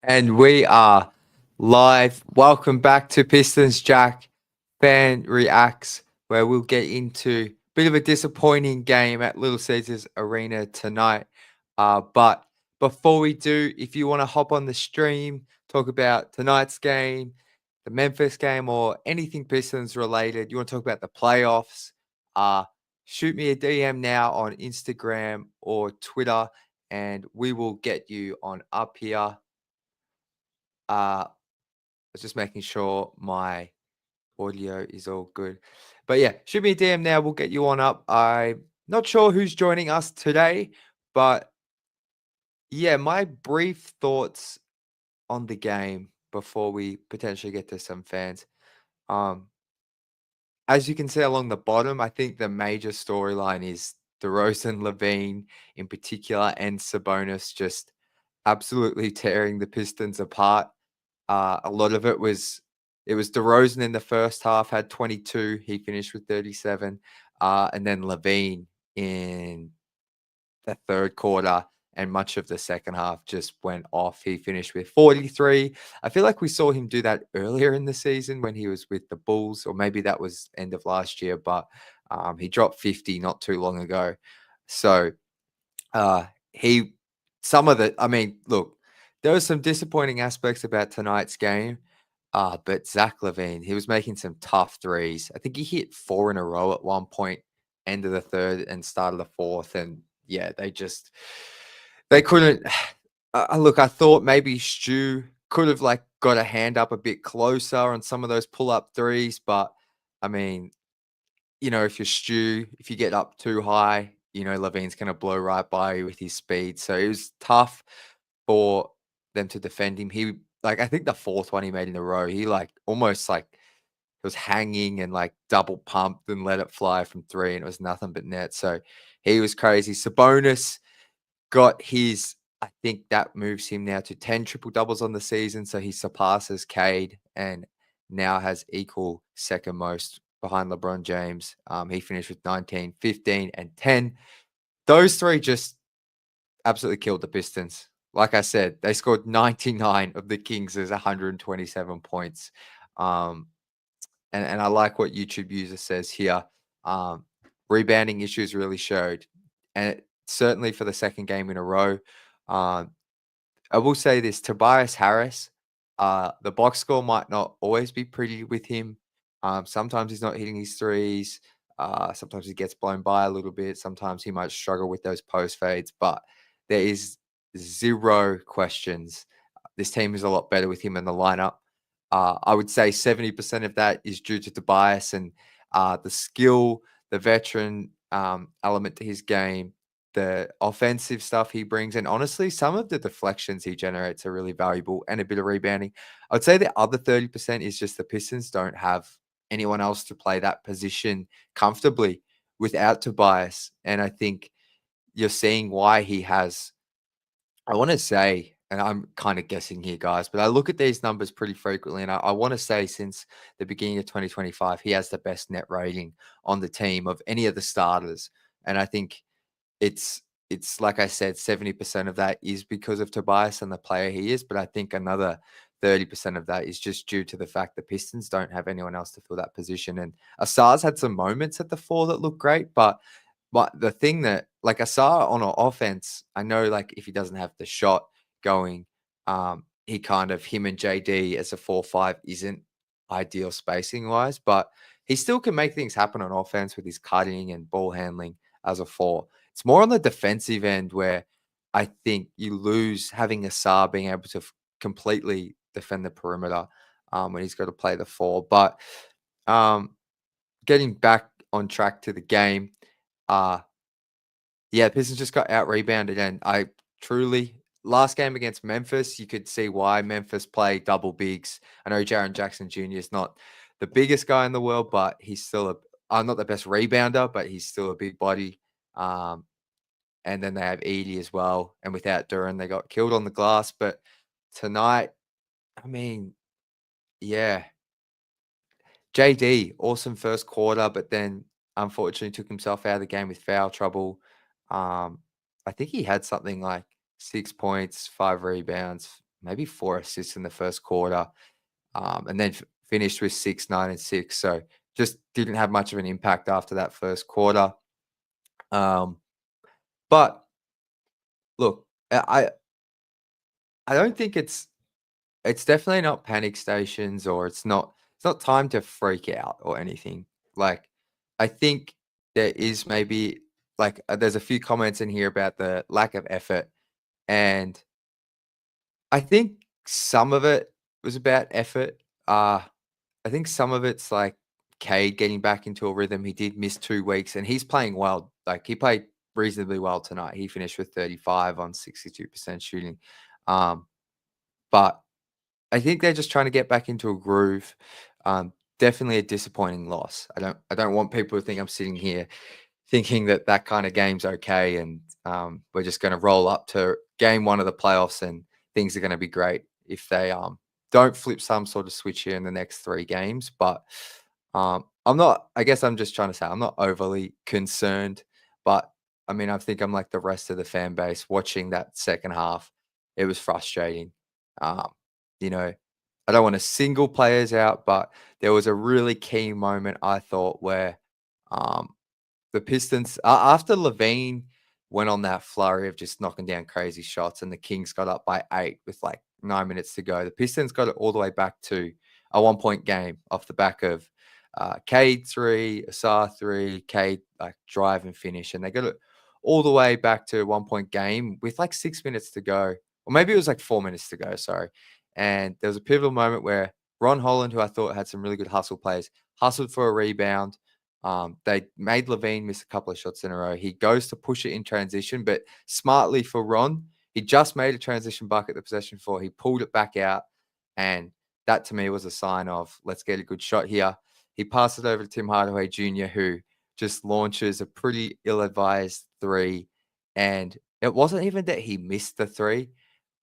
And we are live. Welcome back to Pistons Jack Fan Reacts, where we'll get into a bit of a disappointing game at Little Caesars Arena tonight. But before we do, if you want to hop on the stream, talk about tonight's game, the Memphis game, or anything Pistons related, you want to talk about the playoffs, uh, shoot me a DM now on Instagram or Twitter, and we will get you on up here. I was just making sure my audio is all good. But yeah, shoot me a DM now. We'll get you on up. I'm not sure who's joining us today, but yeah, my brief thoughts on the game before we potentially get to some fans. Um, as you can see along the bottom, I think the major storyline is DeRozan, Levine in particular, and Sabonis just absolutely tearing the Pistons apart. A lot of it was DeRozan in the first half had 22. He finished with 37, and then Levine in the third quarter and much of the second half just went off. He finished with 43. I feel like we saw him do that earlier in the season when he was with the Bulls, or maybe that was end of last year, but he dropped 50 not too long ago. So he, some of the, I mean, look, there was some disappointing aspects about tonight's game. But Zach Levine, he was making some tough threes. I think he hit four in a row at one point, end of the third and start of the fourth. And yeah, they couldn't. Look, I thought maybe Stu could have like got a hand up a bit closer on some of those pull up threes. But I mean, if you're Stu, if you get up too high, Levine's going to blow right by you with his speed. So it was tough for them to defend him. I think the fourth one he made in a row, he like almost like was hanging and like double pumped and let it fly from three, and it was nothing but net. So he was crazy. Sabonis got I think that moves him now to 10 triple doubles on the season. So he surpasses Cade and now has equal second most behind LeBron James. He finished with 19, 15, and 10. Those three just absolutely killed the Pistons. Like I said, they scored 99 of the Kings' 127 points. Um, and I like what YouTube user says here. Um, Rebounding issues really showed. And certainly for the second game in a row. Um, I will say this, Tobias Harris, the box score might not always be pretty with him. Sometimes he's not hitting his threes. Sometimes he gets blown by a little bit. Sometimes he might struggle with those post fades, but there is zero questions. This team is a lot better with him in the lineup. I would say 70% of that is due to Tobias and the skill, the veteran element to his game, the offensive stuff he brings, and honestly, some of the deflections he generates are really valuable and a bit of rebounding. I'd say the other 30% is just the Pistons don't have anyone else to play that position comfortably without Tobias. And I think you're seeing why he has, I want to say, and I'm kind of guessing here, guys, but I look at these numbers pretty frequently. And I want to say since the beginning of 2025, he has the best net rating on the team of any of the starters. And I think it's it's like I said, 70% of that is because of Tobias and the player he is, but I think another 30% of that is just due to the fact the Pistons don't have anyone else to fill that position. And Asar's had some moments at the four that look great, but the thing that like Asar on an offense, I know like if he doesn't have the shot going, he kind of him and JD as a 4-5 isn't ideal spacing wise, but he still can make things happen on offense with his cutting and ball handling as a four. It's more on the defensive end where I think you lose having Asar being able to completely defend the perimeter when he's got to play the four. But um, getting back on track to the game, uh, yeah, Pistons just got out rebounded, and I truly last game against Memphis, you could see why Memphis play double bigs. I know Jaron Jackson Jr. is not the biggest guy in the world, but he's still not the best rebounder, but he's still a big body. Um, and then they have Edie as well. And without Duran, they got killed on the glass. But tonight, I mean, yeah, JD, awesome first quarter, but then unfortunately took himself out of the game with foul trouble. I think he had something like 6 points, 5 rebounds, maybe 4 assists in the first quarter, and then finished with 6, 9, and 6. So just didn't have much of an impact after that first quarter. Um, but look, I don't think it's definitely not panic stations, or it's not time to freak out or anything. Like, I think there is maybe like there's a few comments in here about the lack of effort, and I think some of it was about effort. I think some of it's like Cade getting back into a rhythm. He did miss 2 weeks, and he's playing well. Like, he played reasonably well tonight. He finished with 35 on 62% shooting. Um, but I think they're just trying to get back into a groove. Definitely a disappointing loss. I don't want people to think I'm sitting here thinking that that kind of game's okay, and we're just going to roll up to game one of the playoffs and things are going to be great if they don't flip some sort of switch here in the next 3 games. But I'm not. I guess I'm just trying to say I'm not overly concerned. But I mean, I think I'm like the rest of the fan base watching that second half. It was frustrating. Um, you know, I don't want to single players out, but there was a really key moment I thought where um, the Pistons, after Levine went on that flurry of just knocking down crazy shots, and the Kings got up by 8 with like 9 minutes to go. The Pistons got it all the way back to a 1 point game off the back of Cade three, Asar three, Cade like drive and finish, and they got it all the way back to a 1 point game with like 6 minutes to go, or maybe it was like 4 minutes to go. Sorry, and there was a pivotal moment where Ron Holland, who I thought had some really good hustle plays, hustled for a rebound. They made Levine miss a couple of shots in a row. He goes to push it in transition, but smartly for Ron, he just made a transition bucket the possession before. He pulled it back out, and that to me was a sign of let's get a good shot here. He passes it over to Tim Hardaway Jr., who just launches a pretty ill-advised three, and it wasn't even that he missed the three.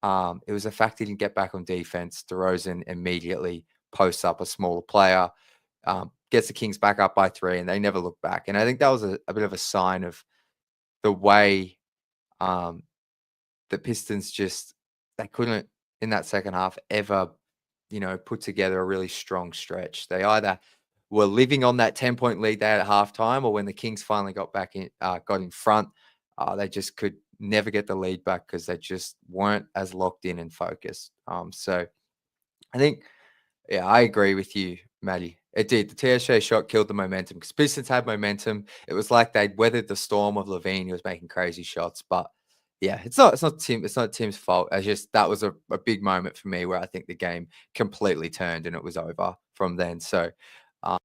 It was the fact he didn't get back on defense. DeRozan immediately posts up a smaller player, gets the Kings back up by 3, and they never look back. And I think that was a bit of a sign of the way um, the Pistons just they couldn't in that second half ever, put together a really strong stretch. They either were living on that 10-point lead they had at halftime, or when the Kings finally got in front, they just could never get the lead back because they just weren't as locked in and focused. So I think yeah, I agree with you, Maddie. It did. The TSA shot killed the momentum because Pistons had momentum. It was like they'd weathered the storm of Levine, who was making crazy shots. But yeah, it's not Tim's fault. It's just that was a big moment for me where I think the game completely turned and it was over from then. So uh,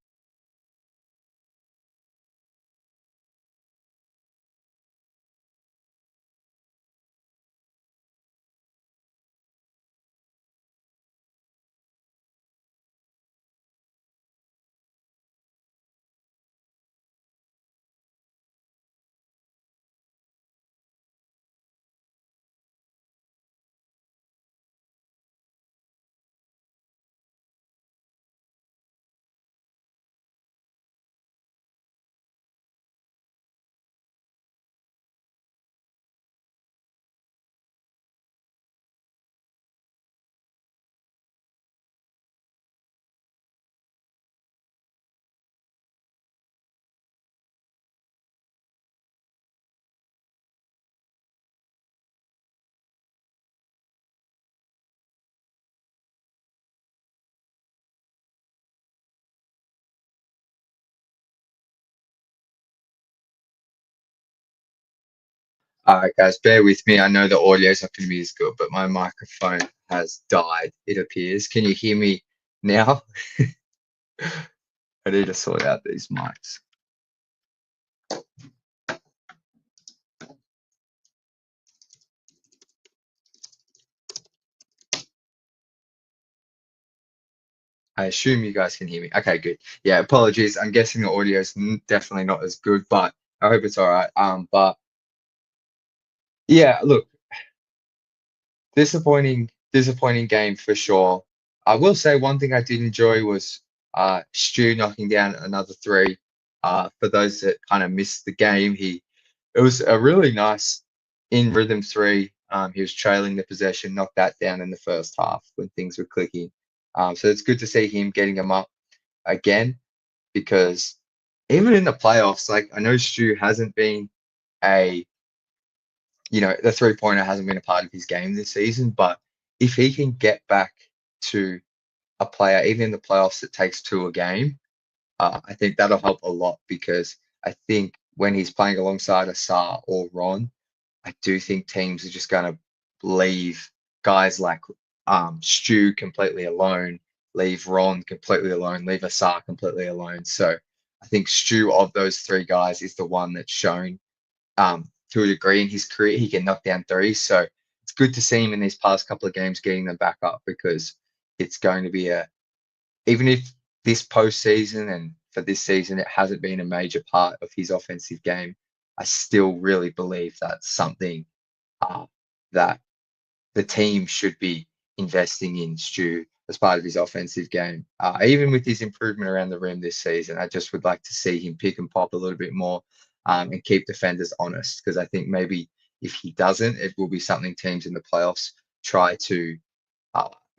all right, guys, bear with me. I know the audio is not going to be as good, but my microphone has died, it appears. Can you hear me now? I need to sort out these mics. I assume you guys can hear me. Okay, good. Yeah, apologies. I'm guessing the audio is definitely not as good, but I hope it's all right. But yeah, look, disappointing game for sure. I will say one thing I did enjoy was Stu knocking down another three. For those that kind of missed the game, it was a really nice in rhythm three. He was trailing the possession, knocked that down in the first half when things were clicking. So it's good to see him getting him up again because even in the playoffs, like I know Stu hasn't been a, the 3-pointer hasn't been a part of his game this season, but if he can get back to a player, even in the playoffs, that takes two a game, I think that'll help a lot because I think when he's playing alongside Asar or Ron, I do think teams are just going to leave guys like Stu completely alone, leave Ron completely alone, leave Asar completely alone. So I think Stu of those three guys is the one that's shown to a degree in his career he can knock down threes. So it's good to see him in these past couple of games getting them back up because it's going to be even if this postseason and for this season it hasn't been a major part of his offensive game, I still really believe that's something that the team should be investing in Stu as part of his offensive game. Even with his improvement around the rim this season, I just would like to see him pick and pop a little bit more and keep defenders honest because I think maybe if he doesn't, it will be something teams in the playoffs try to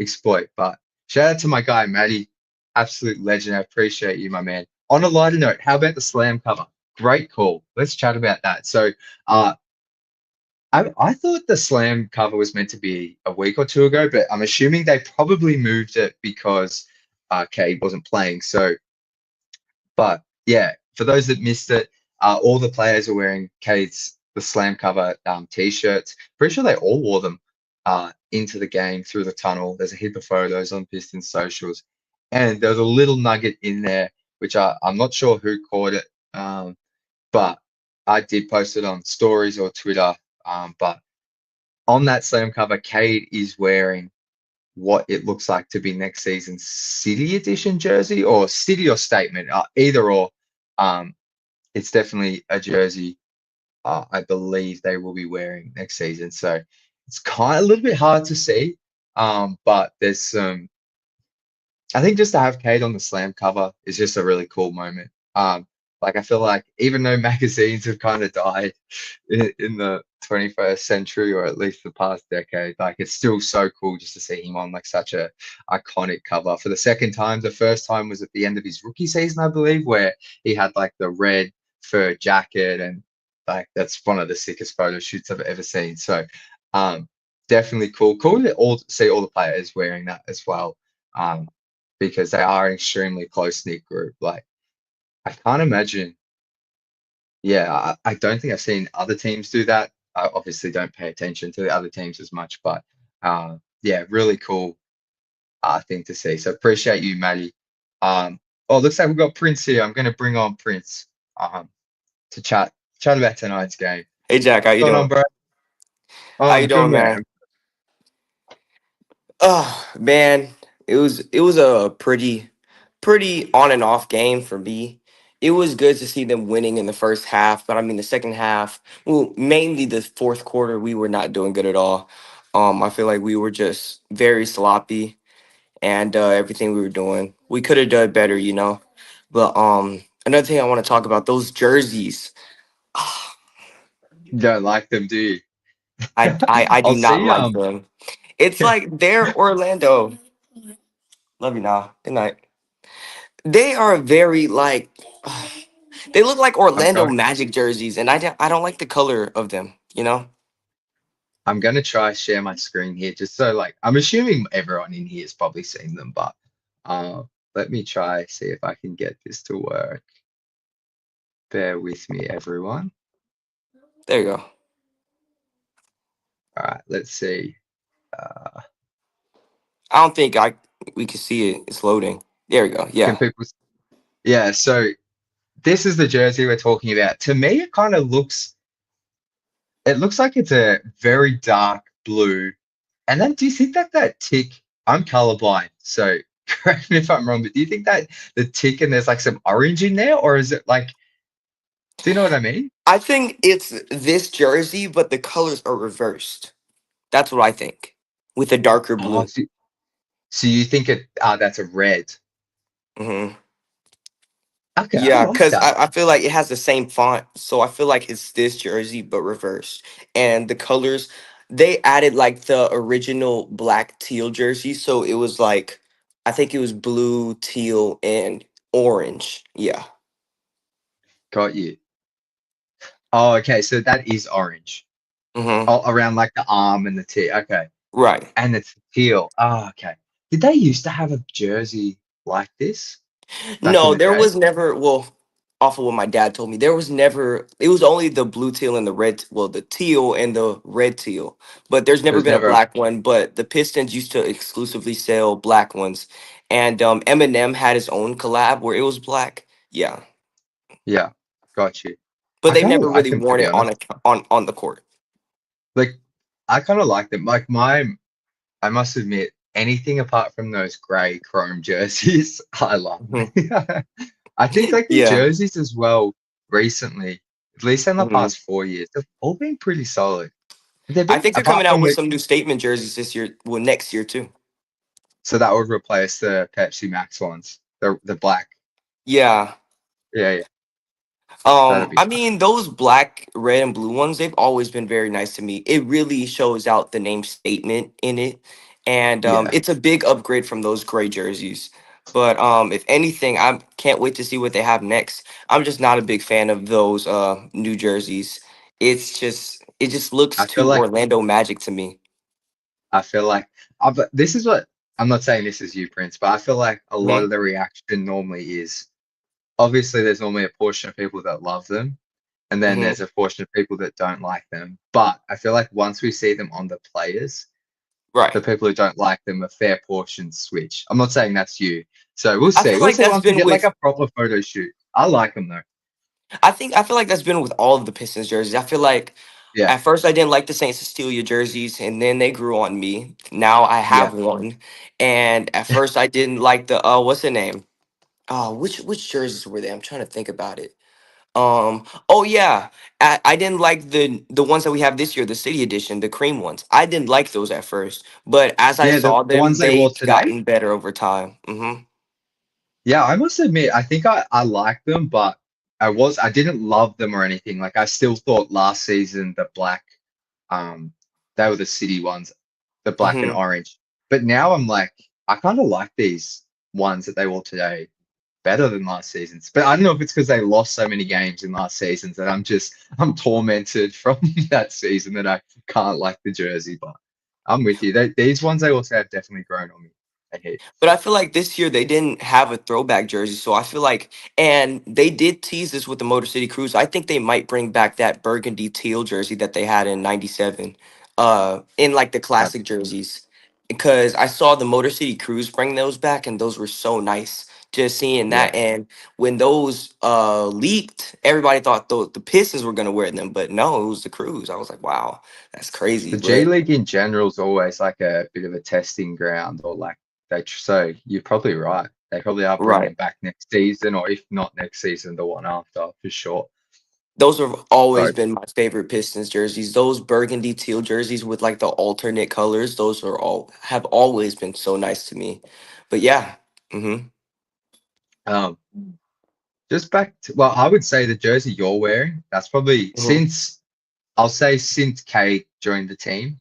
exploit. But shout out to my guy, Matty. Absolute legend. I appreciate you, my man. On a lighter note, how about the slam cover? Great call. Let's chat about that. So, I thought the slam cover was meant to be a week or two ago, but I'm assuming they probably moved it because Cade wasn't playing. So, but yeah, for those that missed it, all the players are wearing Cade's the slam cover t-shirts. Pretty sure they all wore them into the game through the tunnel. There's a heap of photos on Pistons socials, and there's a little nugget in there which I'm not sure who caught it, but I did post it on stories or Twitter. But on that slam cover, Cade is wearing what it looks like to be next season's City Edition jersey or City or Statement, either or. Um, it's definitely a jersey I believe they will be wearing next season. So it's kind of a little bit hard to see, but there's some. I think just to have Cade on the slam cover is just a really cool moment. Like I feel like even though magazines have kind of died in the 21st century or at least the past decade, like it's still so cool just to see him on like such a iconic cover for the second time. The first time was at the end of his rookie season, I believe, where he had like the red fur jacket and like that's one of the sickest photo shoots I've ever seen. So definitely cool. Cool to see all the players wearing that as well. Because they are an extremely close knit group. Like I can't imagine. Yeah, I don't think I've seen other teams do that. I obviously don't pay attention to the other teams as much, but yeah, really cool thing to see. So appreciate you, Maddie. Oh, looks like we've got Prince here. I'm going to bring on Prince to chat about tonight's game. Hey Jack, how What's you going on, doing? bro? Oh, How you I'm good, doing, man? man. Oh man, it was a pretty on and off game for me. It was good to see them winning in the first half, but I mean the second half, well, mainly the fourth quarter, we were not doing good at all. I feel like we were just very sloppy, and everything we were doing, we could have done better, you know. But another thing I want to talk about those jerseys. You don't like them, do you? I do I'll not see. like them. It's like they're Orlando. Love you now. Good night. They are very like they look like I'm Orlando going. Magic jerseys, and I don't like the color of them. You know. I'm gonna try share my screen here just so like I'm assuming everyone in here has probably seen them, but uh let me try see if I can get this to work. Bear with me, everyone. There you go. All right, let's see. Uh I don't think I we can see it. It's loading. There we go. can Yeah. people yeah, so this is the jersey we're talking about. To me, it looks like it's a very dark blue. And then do you think that that tick, I'm colorblind, so correct me if I'm wrong, but do you think that the tick and there's like some orange in there, or is it like, do you know what I mean? I think it's this jersey, but the colors are reversed. That's what I think. With a darker Oh, blue. so you think that's a red. Hmm. Okay, I Yeah, like because that. I feel like it has the same font, so I feel like it's this jersey but reversed, and the colors. They added like the original black teal jersey, so it was like I think it was blue, teal, and orange. Yeah. Got you. Oh, okay. So that is orange. Hmm. Oh, around like the arm and the T. Okay. Right. And it's teal. Oh, okay. Did they used to have a jersey like this back in No, the there day? was never. Well, off of what my dad told me, there was never. It was only the blue teal and the red. Well, the teal and the red teal, but there's There never was been a never a, black one. But the Pistons used to exclusively sell black ones, and Eminem had his own collab where it was black. Yeah, yeah, got you. but I they've kind of never like really them, to worn be it on honest. on the court. Like, I kind of like them. Like, I must admit, anything apart from those grey chrome jerseys, I love. Hmm. I think like the Yeah. jerseys as well recently, at least in the Hmm. past 4 years, have all been pretty solid. They've I been think they're apart coming out from with the some new statement jerseys this year. Well, next year too. so that would replace the Pepsi Max ones, the black. Yeah. Yeah, yeah, that'd be I fun. mean, those black, red, and blue ones, they've always been very nice to me. It really shows out the name statement in it. And Yeah, it's a big upgrade from those gray jerseys. But if anything, I can't wait to see what they have next. I'm just not a big fan of those new jerseys. It just looks I feel too like Orlando Magic to me. I feel like but this is what I'm not saying this is you, Prince, but I feel like a lot Hmm. of the reaction normally is obviously there's normally a portion of people that love them, and then Hmm. there's a portion of people that don't like them. But I feel like once we see them on the players, Right. the people who don't like them, a fair portion switch. I'm not saying that's you. So we'll I see. feel We'll like see that's once we been get like with a proper photo shoot. I like them though. I feel like that's been with all of the Pistons jerseys. I feel like Yeah, at first I didn't like the Saints Cecilia jerseys, and then they grew on me. Now I yeah. have one, and at first I didn't like the what's the name? Which jerseys were they? I'm trying to think about it. Oh yeah, I didn't like the ones that we have this year, the City Edition, the cream ones. I didn't like those at first, but as I Yeah, saw the them, ones they wore they've today. gotten better over time. Hmm. Yeah, I must admit, I think I like them, but I didn't love them or anything. Like I still thought last season the black, um, they were the city ones, the black and Hmm. orange. But now I'm like, I kind of like these ones that they wore today better than last season's. But I don't know if it's because they lost so many games in last seasons that I'm tormented from that season that I can't like the jersey. But I'm with you. These ones they also have definitely grown on me a heap. But I feel like this year they didn't have a throwback jersey, so I feel like, and they did tease this with the Motor City Cruise. I think they might bring back that burgundy teal jersey that they had in '97, in like the That'd classic be cool. jerseys, because I saw the Motor City Cruise bring those back, and those were so nice. Just seeing Yeah. that, and when those leaked, everybody thought the Pistons were gonna wear them, but no, it was the Cruise. I was like, wow, that's crazy. The G But League in general is always like a bit of a testing ground, or like so you're probably right. They probably are bringing right. it back next season, or if not next season, the one after for sure. Those have always So been my favorite Pistons jerseys. Those burgundy teal jerseys with like the alternate colors, those are all have always been so nice to me. But yeah. Hmm. um just back to well, I would say the jersey you're wearing, that's probably Hmm. since I'll say since Kate joined the team,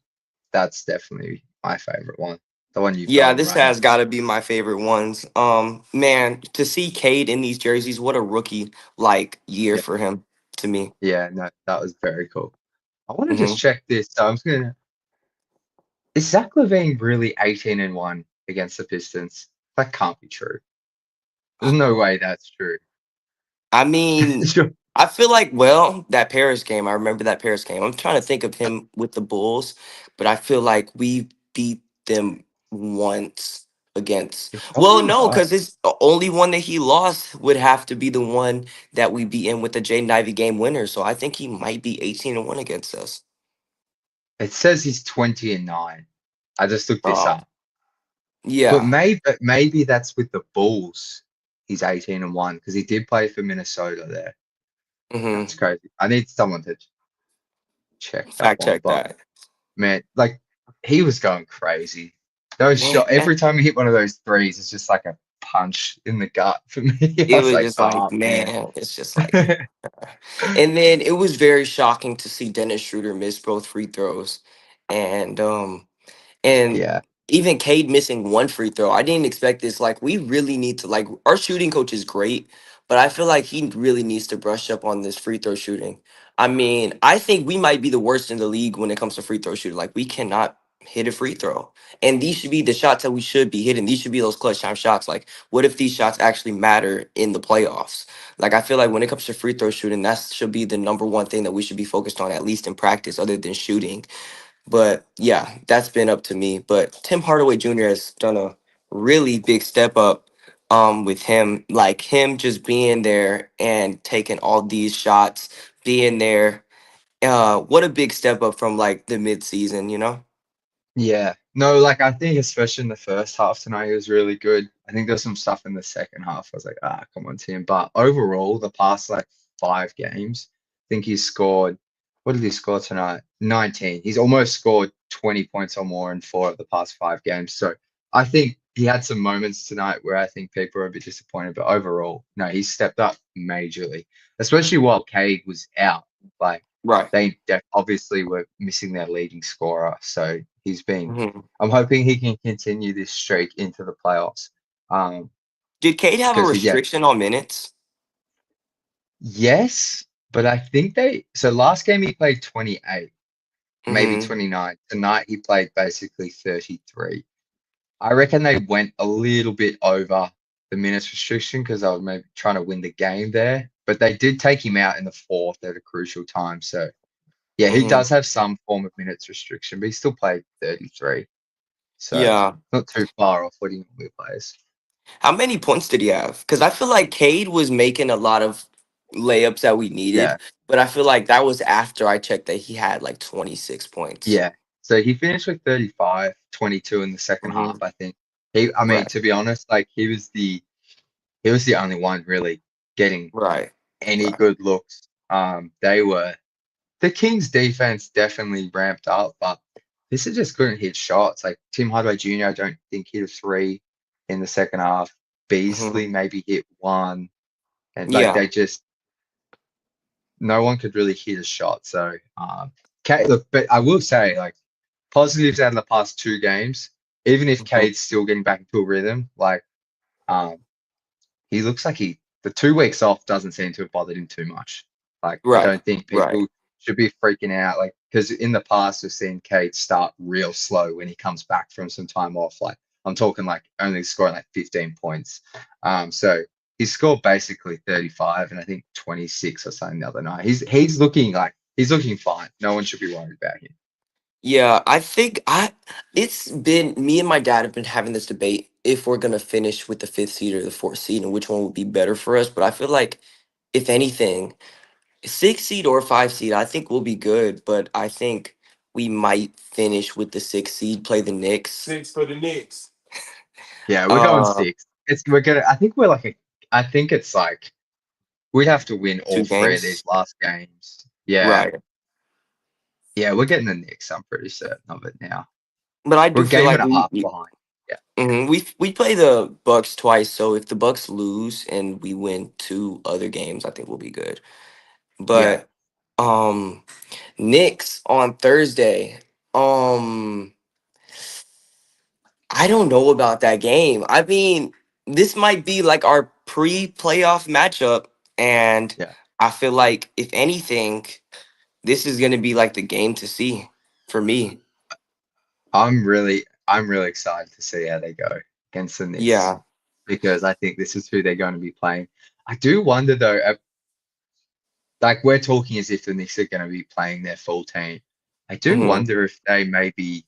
that's definitely my favorite one. The one you've got Yeah, on this right now. has got to be my favorite ones. Man, to see Cade in these jerseys, what a rookie like year Yeah. for him to me. Yeah, no, that was very cool. I want to Hmm. just check this. So I'm just gonna is Zach Levine really 18-1 against the Pistons? That can't be true. There's no way that's true. I mean, Sure. I feel like, well, that Paris game, I remember that Paris game. I'm trying to think of him with the Bulls, but I feel like we beat them once against. You're Well, probably no, right. because it's the only one that he lost would have to be the one that we beat in with the Jaden Ivey game winner. So I think he might be 18-1 against us. It says he's 20-9. I just looked this Oh, up. yeah. But maybe that's with the Bulls. He's 18-1 because he did play for Minnesota there. That's Hmm. crazy. I need someone to check that Fact one. check But that. man, like he was going crazy. Those Man, shot every time he hit one of those threes, it's just like a punch in the gut for me. I it was was like, just like, oh man. man, it's just like. And then it was very shocking to see Dennis Schroeder miss both free throws. and and Yeah. even Cade missing one free throw. I didn't expect this. Like, we really need to, like, our shooting coach is great, but I feel like he really needs to brush up on this free throw shooting. I mean, I think we might be the worst in the league when it comes to free throw shooting. Like, we cannot hit a free throw. And these should be the shots that we should be hitting. These should be those clutch time shots. Like, what if these shots actually matter in the playoffs? Like, I feel like when it comes to free throw shooting, that should be the number one thing that we should be focused on, at least in practice, other than shooting. But yeah, that's been up to me. But Tim Hardaway Jr. has done a really big step up with him, like him just being there and taking all these shots, being there. What a big step up from like the mid season, you know? Yeah. No, like I think especially in the first half tonight, he was really good. I think there's some stuff in the second half. I was like, come on, Tim. But overall, the past like 5 games, I think he's scored, what did he score tonight? 19. He's almost scored 20 points or more in 4 of the past 5 games. So I think he had some moments tonight where I think people are a bit disappointed, but overall, no, he's stepped up majorly, especially while Cade was out. Like Right. obviously were missing their leading scorer. So he's been. hmm I'm hoping he can continue this streak into the playoffs. Um, Did Cade have a because yeah, restriction on minutes? yes, but I think they. So last game he played 28, maybe hmm 29. Tonight he played basically 33. I reckon they went a little bit over the minutes restriction because they were maybe trying to win the game there. But they did take him out in the fourth at a crucial time. So yeah, he hmm does have some form of minutes restriction, but he still played 33. So Yeah. not too far off what he normally plays. How many points did he have? Because I feel like Cade was making a lot of layups that we needed, Yeah, but I feel like that was after I checked that he had like 26 points. yeah. So he finished with 35, 22 in the second half, hmm I think. I mean, Right, to be honest, like he was the only one really getting right. any Right. good looks. The Kings defense definitely ramped up, but this is just couldn't hit shots. Like Tim Hardaway Jr., I don't think hit a three in the second half. Beasley hmm maybe hit one, and like Yeah. they just no one could really hit a shot. So, look, but I will say, like, positives out of the past 2 games, even if hmm Cade's still getting back into a rhythm, like, um, he looks like the 2 weeks off doesn't seem to have bothered him too much. Like, I Right. don't think Right. people should be freaking out, like, because in the past, we've seen Cade start real slow when he comes back from some time off. Like, I'm talking like only scoring like 15 points. So he scored basically 35 and I think 26 or something the other night. He's looking fine. No one should be worried about him. Yeah. I think it's been me and my dad have been having this debate if we're gonna finish with the fifth seed or the fourth seed and which one would be better for us. But I feel like if anything, six seed or five seed, I think we'll be good, but I think we might finish with the six seed, play the Knicks. Six for the Knicks. Yeah, we're going Uh, 6. I think I think it's like we'd have to win all two 3 of these games. last games. Yeah. Right. Yeah, we're getting the Knicks. I'm pretty certain of it now. But I We're do a feel game like and a half behind. Yeah, we play the Bucks twice, so if the Bucks lose and we win two other games, I think we'll be good. yeah. But um Knicks on Thursday. Um I don't know about that game. I mean, this might be like our pre-playoff matchup, and Yeah. I feel like if anything, this is gonna be like the game to see for me. I'm really excited to see how they go against the Knicks Yeah. because I think this is who they're going to be playing. I do wonder though, like we're talking as if the Knicks are going to be playing their full team. I do hmm wonder if they maybe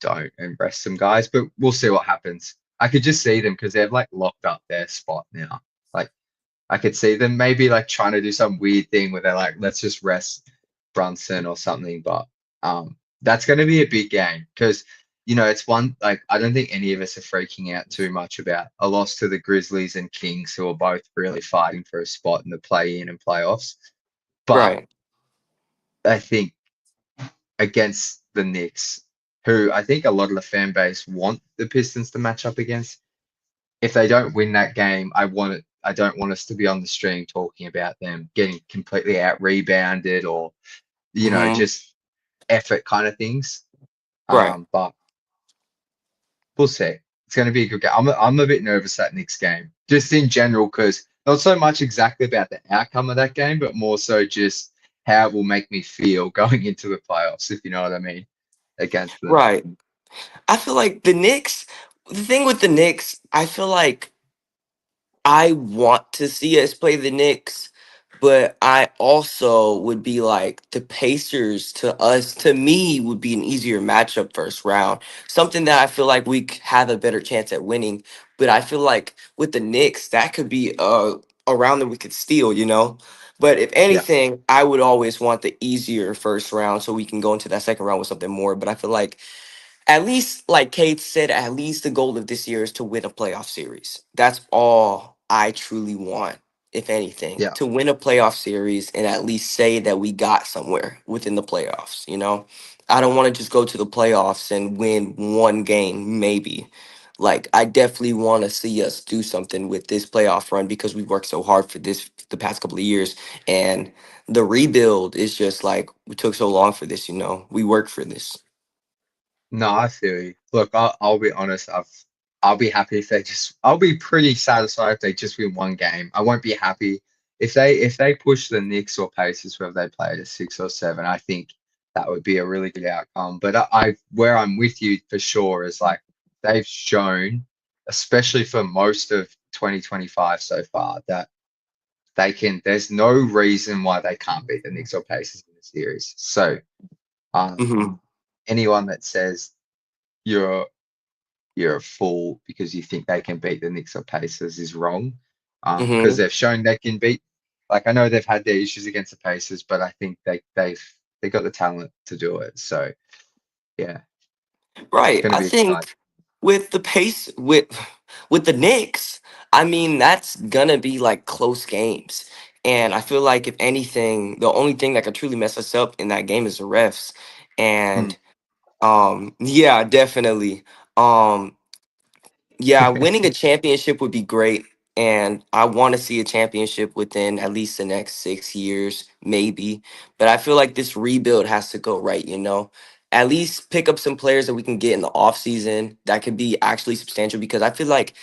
don't and rest some guys, but we'll see what happens. I could just see them because they've like locked up their spot now. Like I could see them maybe like trying to do some weird thing where they're like, let's just rest Brunson or something. But that's going to be a big game because, it's one like I don't think any of us are freaking out too much about a loss to the Grizzlies and Kings, who are both really fighting for a spot in the play in and playoffs. But Right. I think against the Knicks, who I think a lot of the fan base want the Pistons to match up against, if they don't win that game, I don't want us to be on the stream talking about them getting completely out rebounded or hmm just effort kind of things. Right. But we'll see. It's going to be a good game. I'm a bit nervous that Knicks game, just in general, because not so much exactly about the outcome of that game, but more so just how it will make me feel going into the playoffs, if you know what I mean, against them. Right. I feel like the Knicks, the thing with the Knicks, I feel like I want to see us play the Knicks, but I also would be like the Pacers to us, to me, would be an easier matchup first round. Something that I feel like we have a better chance at winning. But I feel like with the Knicks, that could be a round that we could steal, you know? But if Yeah. anything, I would always want the easier first round so we can go into that second round with something more. But I feel like at least, like Kate said, at least the goal of this year is to win a playoff series. That's all I truly want, if anything, Yeah. to win a playoff series and at least say that we got somewhere within the playoffs, you know? I don't want to just go to the playoffs and win one game, maybe. Like, I definitely want to see us do something with this playoff run because we worked so hard for this the past couple of years. And the rebuild is just like, we took so long for this, you know? We worked for this. No, I feel you. Look, I'll be honest. I'll be happy if they just. I'll be pretty satisfied if they just win one game. I won't be happy if they push the Knicks or Pacers whether they play at a 6 or 7. I think that would be a really good outcome. But I where I'm with you for sure is like they've shown, especially for most of 2025 so far, that they can. There's no reason why they can't beat the Knicks or Pacers in the series. So, um, Hmm. anyone that says you're you're a fool because you think they can beat the Knicks or Pacers is wrong. Because Hmm. they've shown they can beat. Like I know they've had their issues against the Pacers, but I think they got the talent to do it. So yeah, it's Right. going to I be exciting. think with the pace with the Knicks, I mean that's gonna be like close games. And I feel like if anything, the only thing that could truly mess us up in that game is the refs. Hmm. And yeah, definitely. Um yeah, winning a championship would be great. And I want to see a championship within at least the next 6 years, maybe. But I feel like this rebuild has to go right, you know? At least pick up some players that we can get in the offseason that could be actually substantial because I feel like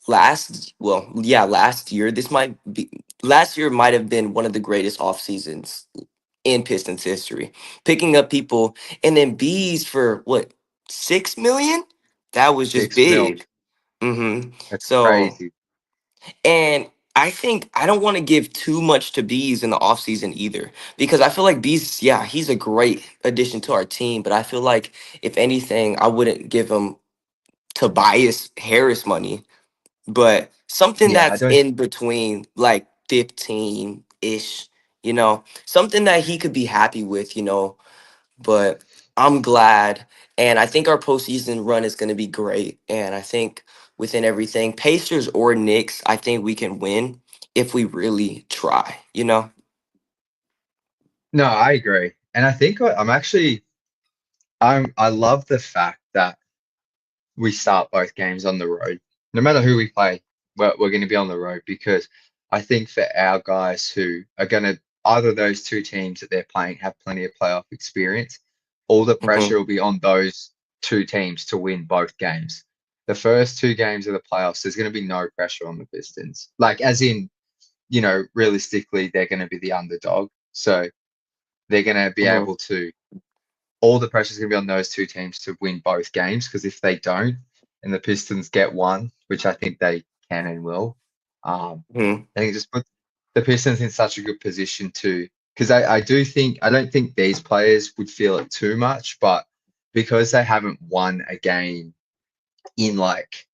last year, last year might have been one of the greatest off seasons in Pistons history. Picking up people and then bees for what, 6 million? That was just 6 mil. big. Mm-hmm. That's So, crazy. and I think I don't want to give too much to Bees in the offseason either because I feel like Bees, yeah, he's a great addition to our team, but I feel like if anything, I wouldn't give him Tobias Harris money, but something Yeah, I that's don't. in between like 15 ish, you know, something that he could be happy with, you know, but I'm glad. And I think our postseason run is going to be great. And I think within everything, Pacers or Knicks, I think we can win if we really try, you know? No, I agree, and I think I'm actually I love the fact that we start both games on the road. No matter who we play, we're going to be on the road because I think for our guys who are going to either those two teams that they're playing have plenty of playoff experience, all the pressure Hmm. will be on those two teams to win both games. The first two games of the playoffs, there's going to be no pressure on the Pistons. Like, as in, realistically, they're going to be the underdog. So they're going to be Hmm. able to all the pressure's going to be on those two teams to win both games because if they don't and the Pistons get one, which I think they can and will, Hmm. I think it just put the Pistons in such a good position to because I don't think these players would feel it too much, but because they haven't won a game in like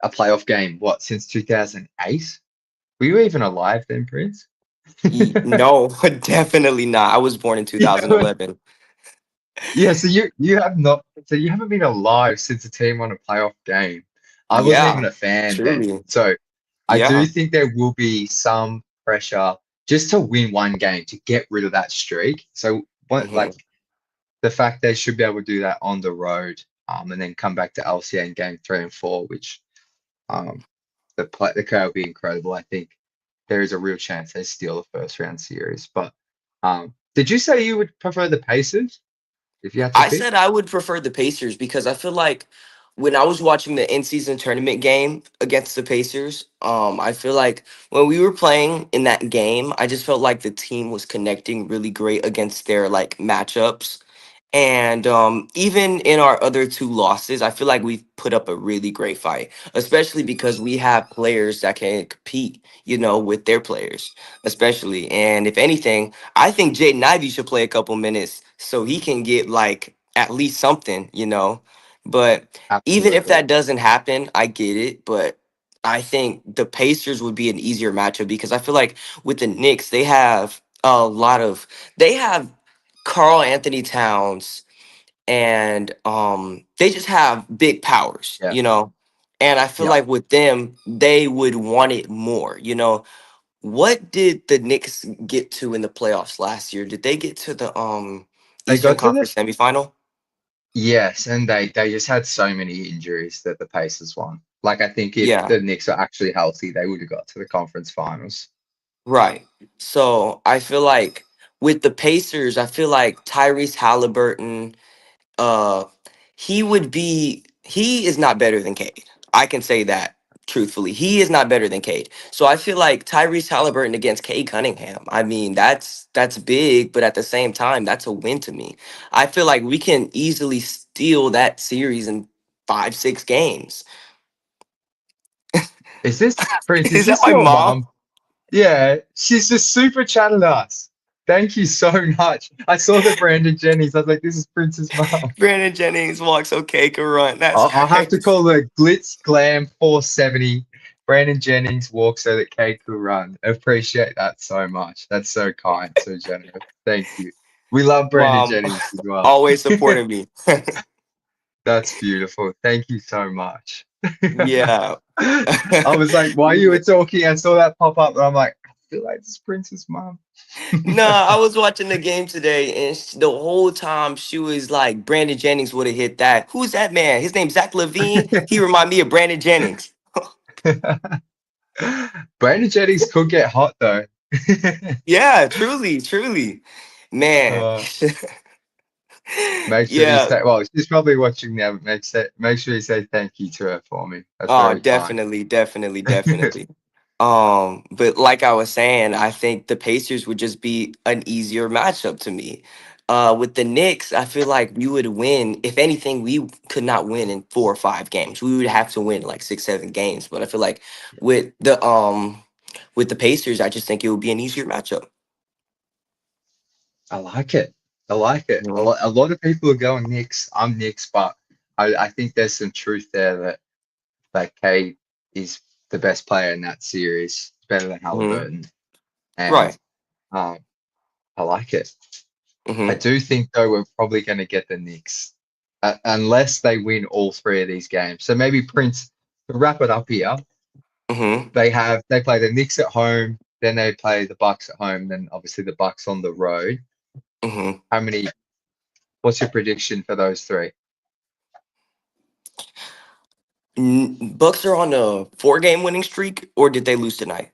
a playoff game, what, since 2008? Were you even alive then, Prince? No, definitely not. I was born in Yeah, 2011. yeah, so you haven't been alive since a team won a playoff game. I wasn't even Yeah, a fan then. truly. So I do Yeah. think there will be some pressure just to win one game to get rid of that streak. So what Hmm. like the fact they should be able to do that on the road, and then come back to LCA in game 3 and 4, which um the crowd will be incredible. I think there is a real chance they steal the first round series. But did you say you would prefer the Pacers? if you had to I pick? said I would prefer the Pacers because I feel like when I was watching the in-season tournament game against the Pacers, I feel like when we were playing in that game, I just felt like the team was connecting really great against their like matchups. And even in our other two losses, I feel like we've put up a really great fight, especially because we have players that can compete, with their players, especially. And if anything, I think Jaden Ivey should play a couple minutes so he can get like at least something. But even if Absolutely. that doesn't happen, I get it. But I think the Pacers would be an easier matchup because I feel like with the Knicks, they have Carl Anthony Towns, and they just have big Yeah. powers. And I feel Yeah. like with them, they would want it more. What did the Knicks get to in the playoffs last year? Did they get to the They Eastern got to the Conference semifinal? yes, and they just had so many injuries that the Pacers won. Like I think if Yeah, the Knicks are actually healthy, they would have got to the conference finals. right. So I feel like with the Pacers, I feel like Tyrese Halliburton, uh he is not better than Cade. I can say that truthfully. He is not better than Cade. So I feel like Tyrese Halliburton against Cade Cunningham. I mean, that's big, but at the same time, that's a win to me. I feel like we can easily steal that series in 5, 6 games. Is this Prince? Is Is that this my your mom? mom? Yeah, she's just super chatted us. Thank you so much. I saw the Brandon Jennings. I was like, this is Prince's mom. Brandon Jennings walks okay, can run. That's I'll have to crazy. call her Glitz Glam 470. Brandon Jennings walks so that Kate could run. Appreciate that so much. That's so kind, so generous. Thank you. We love Brandon Mom Jennings as well. always supporting me. That's beautiful. Thank you so much. Yeah. I was like, while you were talking, I saw that pop up, and I'm like, I feel like this Prince's mom. Nah, I was watching the game today, and the whole time she was like, "Brandon Jennings would have hit that." Who's that man? His name's Zach Levine. He remind me of Brandon Jennings. Brandon Jennings could get hot though. Yeah, truly, truly, man. uh, Make sure you Yeah. say, well, she's probably watching now, but make sure you say thank you to her for me. That's Oh, very kind. definitely, definitely, definitely. But like I was saying, I think the Pacers would just be an easier matchup to me. With the Knicks, I feel like we would win. If anything, we could not win in 4 or 5 games. We would have to win like 6, 7 games. But I feel like with the Pacers, I just think it would be an easier matchup. I like it. I like it. Mhm. A lot of people are going Knicks. I'm Knicks, but I think there's some truth there that Kate is the best player in that series, better than Mhm. Halliburton. And Right. um, I like it. I Mhm. do think though we're probably going to get the Knicks unless they win all three of these games. So maybe Prince to wrap it up here. Mhm. They play the Knicks at home, then they play the Bucks at home, then obviously the Bucks on the road. Mhm. How many? What's your prediction for those three? Bucks are on a 4 game winning streak, or did they lose tonight?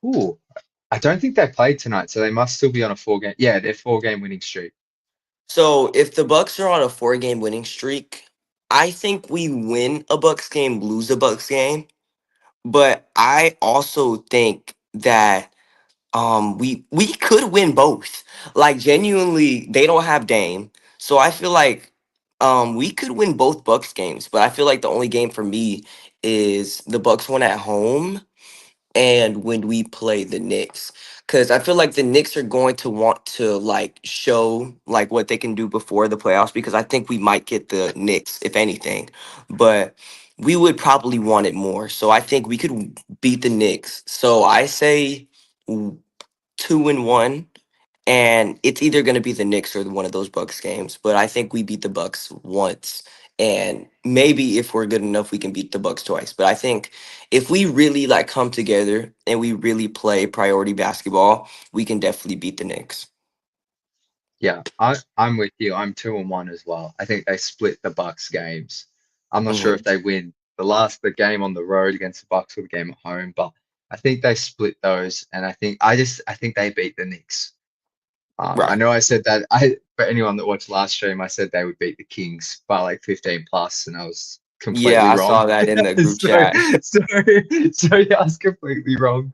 Ooh, I don't think they played tonight, so they must still be on a 4 game. Yeah, they're 4 game winning streak. So if the Bucks are on a 4 game winning streak, I think we win a Bucks game, lose a Bucks game. But I also think that we could win both. Like genuinely, they don't have Dame. So I feel like we could win both Bucks games. But I feel like the only game for me is the Bucks one at home and when we play the Knicks. Cause I feel like the Knicks are going to want to like show like what they can do before the playoffs because I think we might get the Knicks, if anything. But we would probably want it more. So I think we could beat the Knicks. So I say 2-1, and it's either going to be the Knicks or one of those Bucks games. But I think we beat the Bucks once, and maybe if we're good enough, we can beat the Bucks twice. But I think if we really like come together and we really play priority basketball, we can definitely beat the Knicks. Yeah, I'm with you. I'm 2-1 as well. I think they split the Bucks games. I'm not sure Hmm. if they win the game on the road against the Bucks or the game at home, but I think they split those, and I think they beat the Knicks. I Right. know I said that for anyone that watched last stream, I said they would beat the Kings by like 15 plus, and I was Yeah, completely I wrong. saw that in the group So, chat. so, so yeah, I was completely wrong.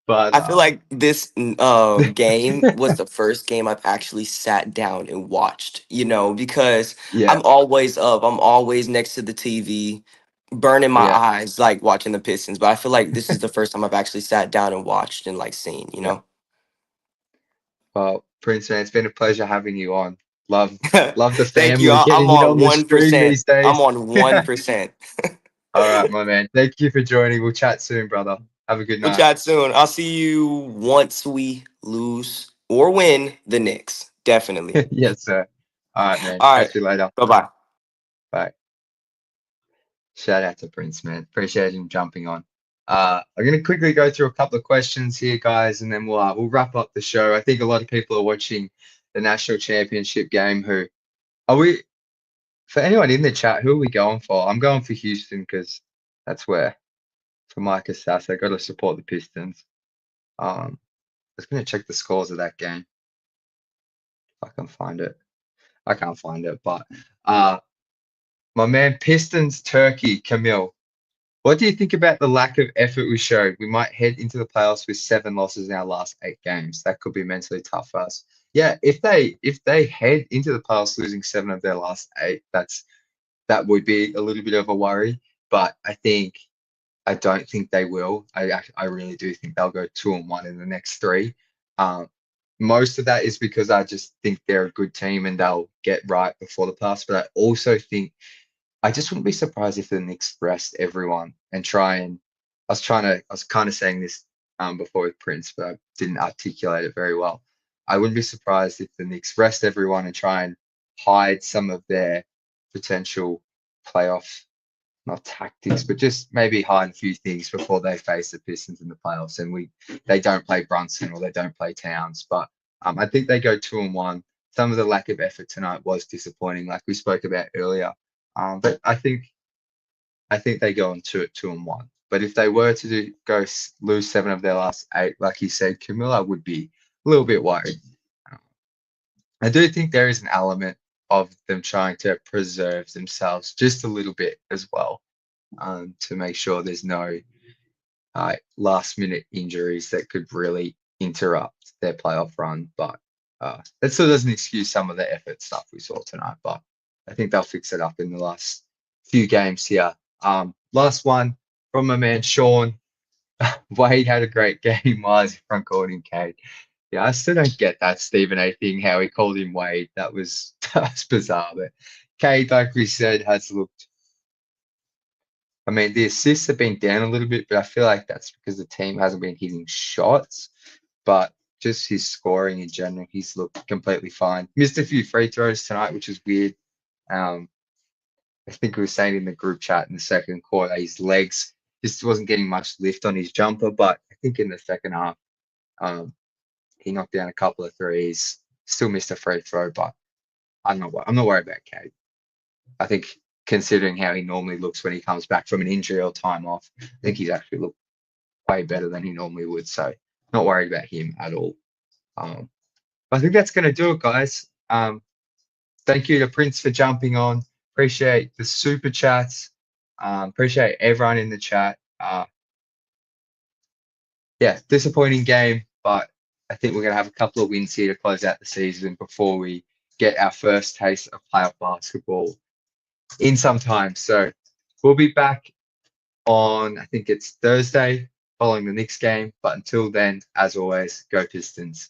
But I feel like this game was the first game I've actually sat down and watched, because yeah, I'm always up, I'm always next to the TV, burning my yeah, eyes like watching the Pistons. But I feel like this is the first time I've actually sat down and watched and like seen. yeah. Well, Prince, man, it's been a pleasure having you on. Love the Thank you. family I'm getting in on on the stream 1%. these I'm days. on 1%. All right, my man. Thank you for joining. We'll chat soon, brother. Have a good We'll night. chat soon. I'll see you once we lose or win the Knicks. Definitely. Yes, sir. All right, man. All right. Catch you later. Bye bye. Bye. Shout out to Prince, man. Appreciate him jumping on. I'm gonna quickly go through a couple of questions here, guys, and then we'll wrap up the show. I think a lot of people are watching the national championship game. Who are we? For anyone in the chat, who are we going for? I'm going for Houston because that's where for Micah Sass. I got to support the Pistons. I was gonna check the scores of that game if I can find it. I can't find it, but uh, my man Pistons Turkey Camille. What do you think about the lack of effort we showed? We might head into the playoffs with 7 losses in our last 8 games. That could be mentally tough for us. Yeah, if they head into the playoffs losing 7 of their last 8, that would be a little bit of a worry. But I don't think they will. I really do think they'll go 2-1 in the next three. Um, Most of that is because I just think they're a good team and they'll get right before the playoffs. But I also think I just wouldn't be surprised if the Knicks rest everyone and try and I was kind of saying this before with Prince, but I didn't articulate it very well. I wouldn't be surprised if the Knicks rest everyone and try and hide some of their potential playoff, not tactics, but just maybe hide a few things before they face the Pistons in the playoffs. And they don't play Brunson or they don't play Towns, but I think they go 2-1. Some of the lack of effort tonight was disappointing, like we spoke about earlier. But I think they go on 2-1. But if they were to lose 7 of their last 8, like you said, Camilla would be a little bit worried. Um, I do think there is an element of them trying to preserve themselves just a little bit as well, to make sure there's no last minute injuries that could really interrupt their playoff run. But that still doesn't excuse some of the effort stuff we saw tonight. But I think they'll fix it up in the last few games here. Last one from my man Sean. Wade had a great game. Miles front court in Cade. Yeah, I still don't get that Stephen A thing, how he called him Wade. That was that was bizarre. But Cade, like we said, has looked. I mean, the assists have been down a little bit, but I feel like that's because the team hasn't been hitting shots. But just his scoring in general, he's looked completely fine. Missed a few free throws tonight, which is weird. Um, I think we were saying in the group chat in the second quarter, his legs just wasn't getting much lift on his jumper. But I think in the second half, um, he knocked down a couple of threes. Still missed a free throw, but I'm not worried about Cade. I think considering how he normally looks when he comes back from an injury or time off, I think he's actually looked way better than he normally would. So not worried about him at all. Um, I think that's going to do it, guys. Thank you to Prince for jumping on. Appreciate the super chats. Appreciate everyone in the chat. Yeah, disappointing game, but I think we're going to have a couple of wins here to close out the season before we get our first taste of playoff basketball in some time. So we'll be back on, I think it's Thursday, following the Knicks game. But until then, as always, go Pistons.